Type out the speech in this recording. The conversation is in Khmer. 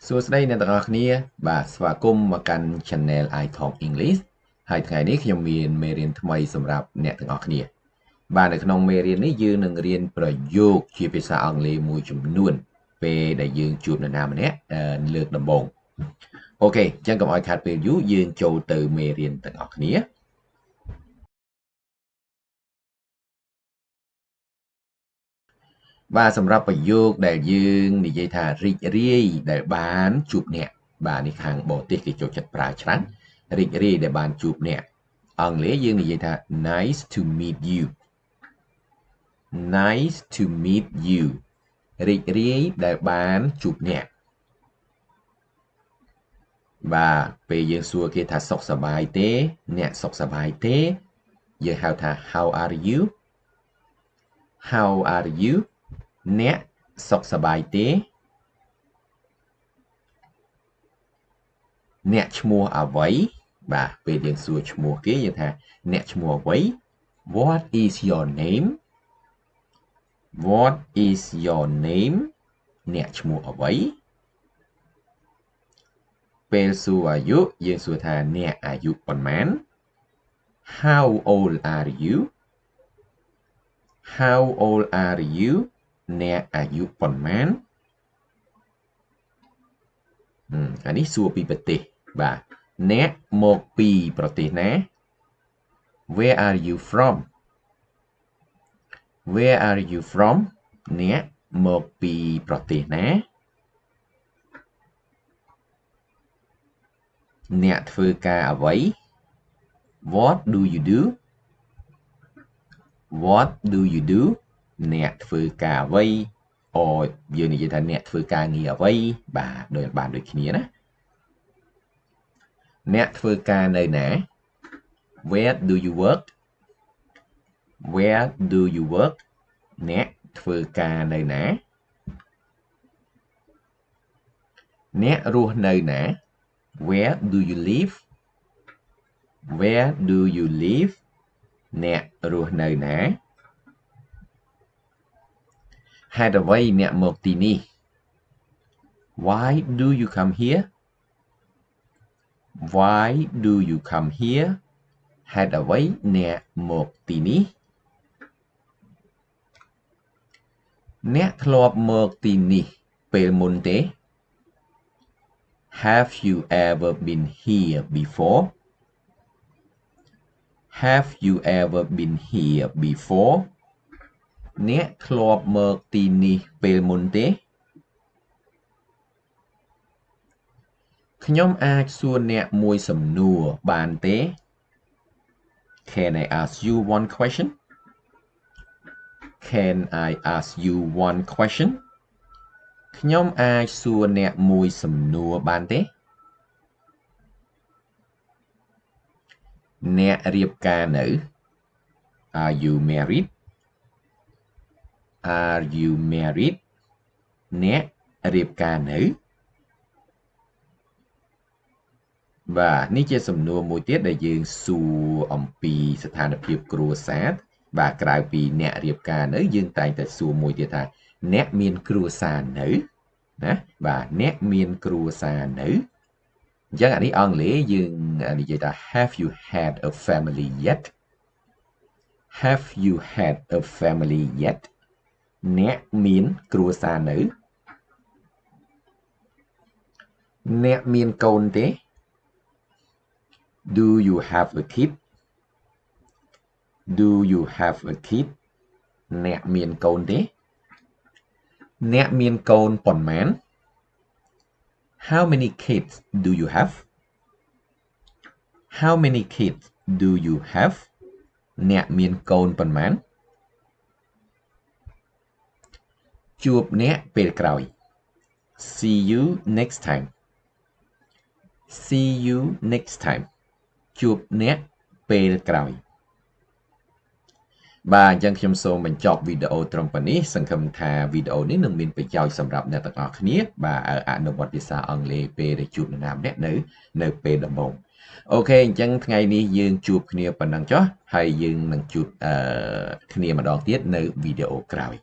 សួស្តីអ្នកទាំងអស់គ្នាបាទស្វាគមន៍មកកាន់ Channel I Talk English ហើយថ្ងៃនេះខ្ញុំមានមេរៀនថ្មីសម្រាប់អ្នកទាំងអស់គ្នាបាទនៅក្នុងមេរៀននេះយើងនឹងរៀនប្រយោគជាភាសាអង់គ្លេសមួយចំនួនពេលដែលយើងជួបនរណាម្នាក់លើកដំបូងអូខេអញ្ចឹងកុំឲ្យខាត់ពេលយូរយើងចូលទៅមេរៀនទាំងអស់គ្នាបាទសម្រាប់ប្រយោគដែលយើងនិយាយថារីករាយដែលបានជួបអ្នកបាទនេះខាងបរទេសគេចូលចិត្តប្រើច្រើនរីករាយដែលបានជួបអ្នកអង់គ្លេសយើងនិយាយថា nice to meet you nice to meet you រីករាយដែលបានជួបអ្នកបាទពេលយើងសួរគេថាសុខសប្បាយទេអ្នកសុខសប្បាយទេយើងហៅថា how are you how are you អ្នកសុខសប្បាយទេអ្នកឈ្មោះអ្វីបាទពេលយើងសួរឈ្មោះគេយើងថាអ្នកឈ្មោះអ្វី What is your name What is your name អ្នកឈ្មោះអ្វីពេលសួរអាយុយើងសួរថាអ្នកអាយុប៉ុន្មាន How old are you How old are you អ្នកអាយុប៉ុន្មានអានេះសួរពីប្រទេសបាទអ្នកមកពីប្រទេសណា Where are you from Where are you from អ្នកមកពីប្រទេសណាអ្នកធ្វើការអ្វី What do you do What do you do អ្នកធ្វើការអ្វីអូយើងនិយាយថាអ្នកធ្វើការងារអ្វីបាទបានដូចគ្នាណាអ្នកធ្វើការនៅណា Where do you work Where do you work អ្នកធ្វើការនៅណាអ្នករស់នៅណា Where do you live Where do you live អ្នករស់នៅណាហេតុអ្វីអ្នកមកទីនេះ Why do you come here Why do you come here ហេតុអ្វីអ្នកមកទីនេះអ្នកធ្លាប់មកទីនេះពេលមុនទេ Have you ever been here before Have you ever been here before អ្នកធ្លាប់មកទីនេះពេលមុនទេខ្ញុំអាចសួរអ្នកមួយសំណួរបានទេ Can I ask you one question Can I ask you one question ខ្ញុំអាចសួរអ្នកមួយសំណួរបានទេអ្នករៀបការនៅ Are you married Are you married អ្នករៀបការនៅបាទនេះជាសំណួរមួយទៀតដែលយើងសួរអំពីស្ថានភាពគ្រួសារបាទក្រៅពីអ្នករៀបការនៅយើងតែងតែសួរមួយទៀតថាអ្នកមានគ្រួសារនៅណាបាទអ្នកមានគ្រួសារនៅអញ្ចឹងអានេះអង់គ្លេសយើងនិយាយថា Have you had a family yet Have you had a family yet អ្នកមានគ្រួសារនៅអ្នកមានកូនទេ Do you have a kid Do you have a kid អ្នកមានកូនទេអ្នកមានកូនប៉ុន្មាន How many kids do you have How many kids do you have អ្នកមានកូនប៉ុន្មានជួបអ្នកពេលក្រោយ See you next time See you next time ជួបអ្នកពេលក្រោយបាទអញ្ចឹងខ្ញុំសូមបញ្ចប់វីដេអូត្រឹមប៉ុណ្នេះសង្ឃឹមថាវីដេអូនេះនឹងមានប្រយោជន៍សម្រាប់អ្នកទាំងអស់គ្នាបាទអនុវត្តភាសាអង់គ្លេសពេលដែលជួបនរណាម្នាក់នៅពេលដំបូងអូខេអញ្ចឹងថ្ងៃនេះយើងជួបគ្នាប៉ុណ្ណឹងចុះហើយយើងនឹងជួបគ្នាម្ដងទៀតនៅវីដេអូក្រោយ